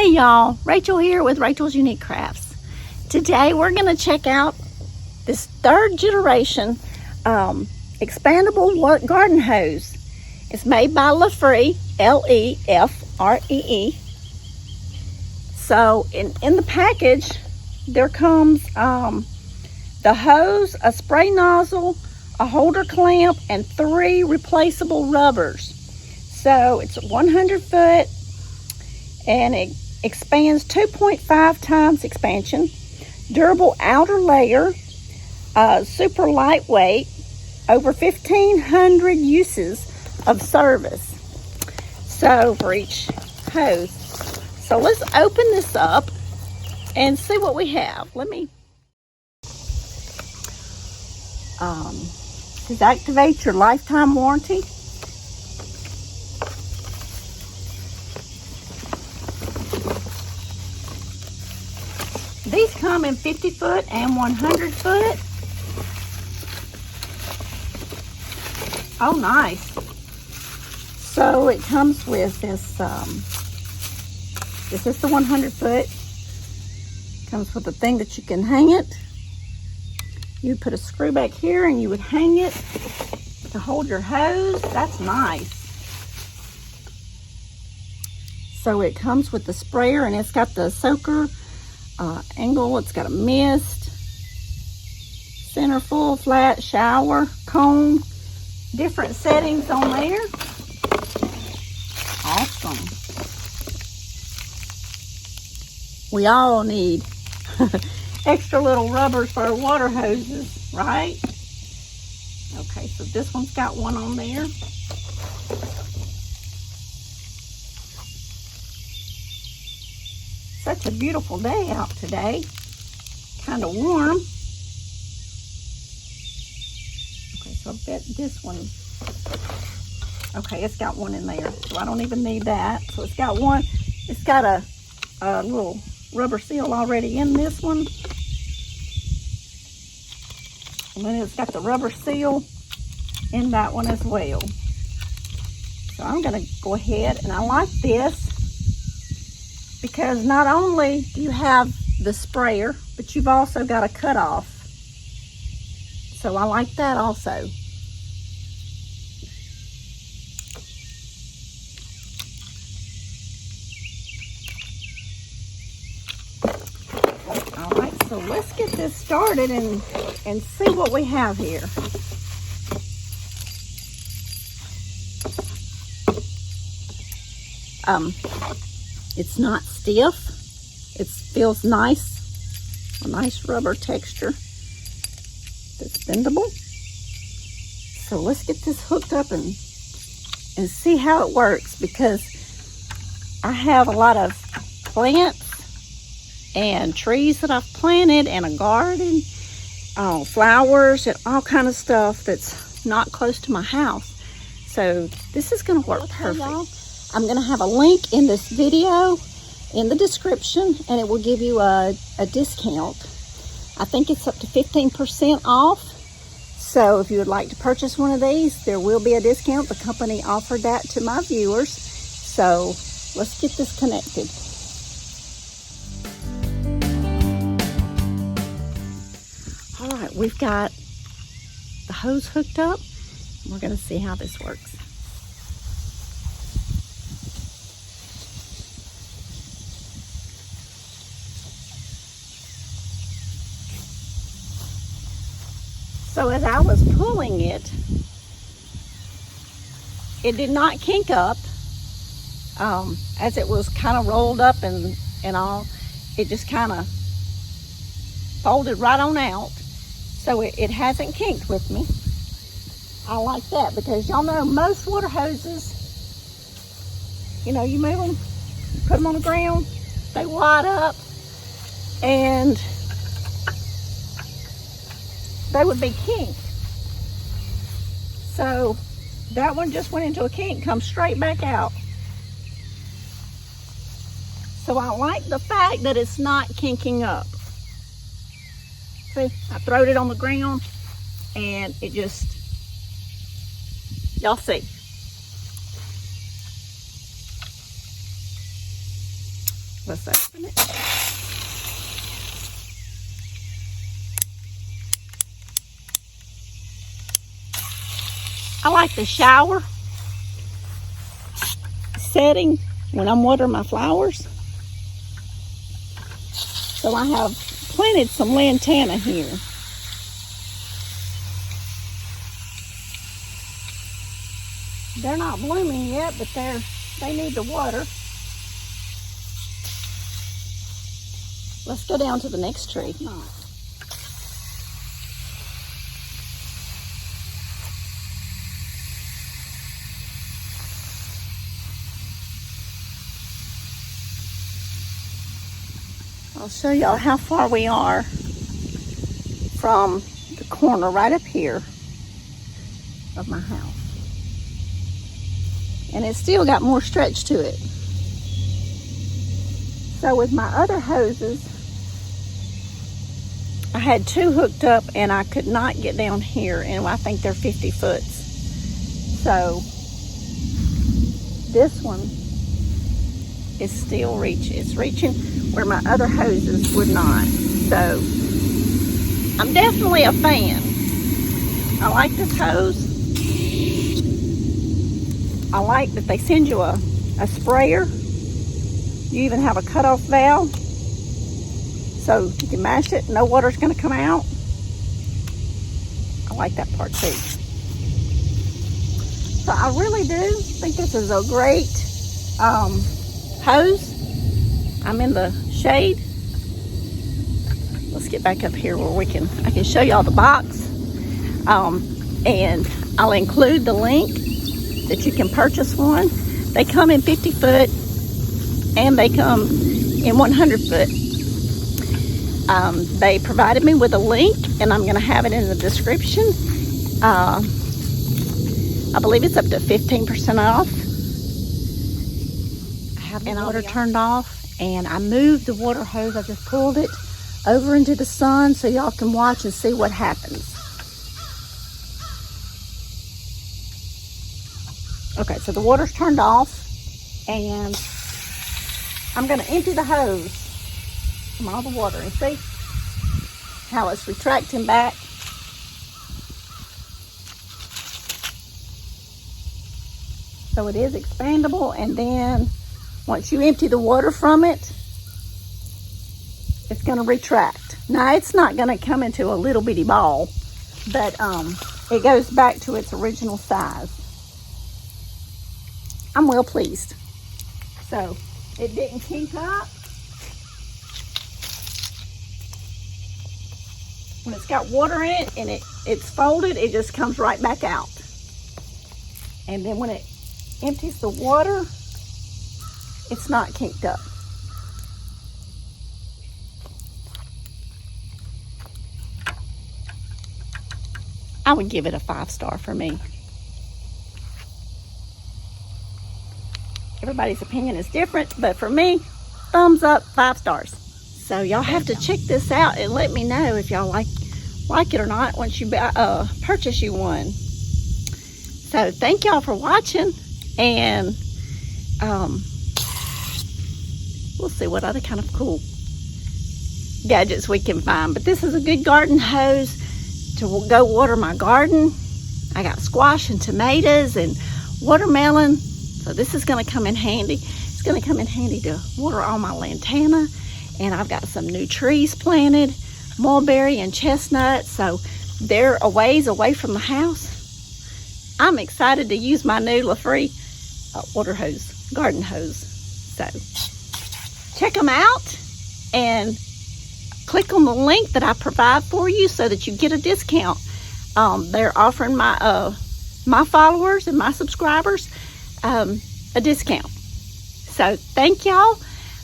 Hey y'all, Rachel here with Rachel's Unique Crafts. Today we're going to check out this third generation expandable garden hose. It's made by Lafree, L-E-F-R-E-E. So in the package there comes the hose, a spray nozzle, a holder clamp, and 3 replaceable rubbers. So it's 100 foot and it expands 2.5 times expansion, durable outer layer, super lightweight, over 1,500 uses of service. So for each hose. So let's open this up and see what we have. Let me activate your lifetime warranty. These come in 50 foot and 100 foot. Oh, nice. So it comes with this, this is the 100 foot. Comes with a thing that you can hang it. You put a screw back here and you would hang it to hold your hose. That's nice. So it comes with the sprayer and it's got the soaker angle. It's got a mist, center full, flat, shower, cone, different settings on there. Awesome. We all need extra little rubbers for our water hoses, right? Okay, so this one's got one on there. Such a beautiful day out today. Kind of warm. Okay, so I bet this one, okay, it's got one in there. So I don't even need that. So it's got one, it's got a little rubber seal already in this one. And then it's got the rubber seal in that one as well. So I'm gonna go ahead, and I like this because not only do you have the sprayer, but you've also got a cutoff. So I like that also. All right, so let's get this started and see what we have here. It's not stiff. It feels nice, a nice rubber texture that's bendable. So let's get this hooked up and see how it works, because I have a lot of plants and trees that I've planted and a garden, flowers and all kind of stuff that's not close to my house. So this is going to work perfect. I'm going to have a link in this video in the description, and it will give you a discount. I think it's up to 15% off. So if you would like to purchase one of these, there will be a discount. The company offered that to my viewers. So let's get this connected. All right, we've got the hose hooked up. We're going to see how this works. So as I was pulling it, it did not kink up. As it was kind of rolled up and all, it just kind of folded right on out. So it hasn't kinked with me. I like that, because y'all know most water hoses, you know, you move them, you put them on the ground, they wad up, and they would be kinked. So that one just went into a kink, comes straight back out. So I like the fact that it's not kinking up. See, I throwed it on the ground and it just, y'all see. Let's open it. I like the shower setting when I'm watering my flowers. So I have planted some lantana here. They're not blooming yet, but they need the water. Let's go down to the next tree. I'll show y'all how far we are from the corner right up here of my house. And it's still got more stretch to it. So with my other hoses, I had 2 hooked up and I could not get down here, and I think they're 50 foot. So this one is still reaching. It's reaching where my other hoses would not. So I'm definitely a fan. I like this hose. I like that they send you a sprayer. You even have a cutoff valve, so you can mash it, no water's going to come out. I like that part too. So I really do think this is a great hose. I'm in the shade. Let's get back up here where I can show y'all the box. And I'll include the link that you can purchase one. They come in 50 foot and they come in 100 foot. They provided me with a link, and I'm going to have it in the description. I believe it's up to 15% off. I have the water turned off, and I moved the water hose. I just pulled it over into the sun so y'all can watch and see what happens. Okay, so the water's turned off, and I'm going to empty the hose from all the water and see how it's retracting back. So it is expandable, and then once you empty the water from it, it's going to retract. Now, it's not going to come into a little bitty ball, but it goes back to its original size. I'm well pleased. So it didn't kink up. When it's got water in it and it's folded, it just comes right back out. And then when it empties the water, it's not kinked up. I would give it a 5-star for me. Everybody's opinion is different, but for me, thumbs up, 5 stars. So y'all have to check this out and let me know if y'all like it or not once you purchase you one. So thank y'all for watching, and we'll see what other kind of cool gadgets we can find. But this is a good garden hose to go water my garden. I got squash and tomatoes and watermelon. So this is going to come in handy. It's going to come in handy to water all my lantana. And I've got some new trees planted, mulberry and chestnut. So they're a ways away from the house. I'm excited to use my new Lafree water hose, garden hose. So check them out and click on the link that I provide for you so that you get a discount. They're offering my followers and my subscribers a discount. So thank y'all.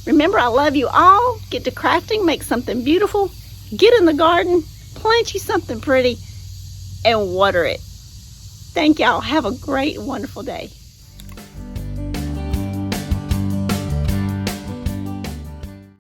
Remember, I love you all. Get to crafting, make something beautiful, get in the garden, plant you something pretty, and water it. Thank y'all. Have a great, wonderful day.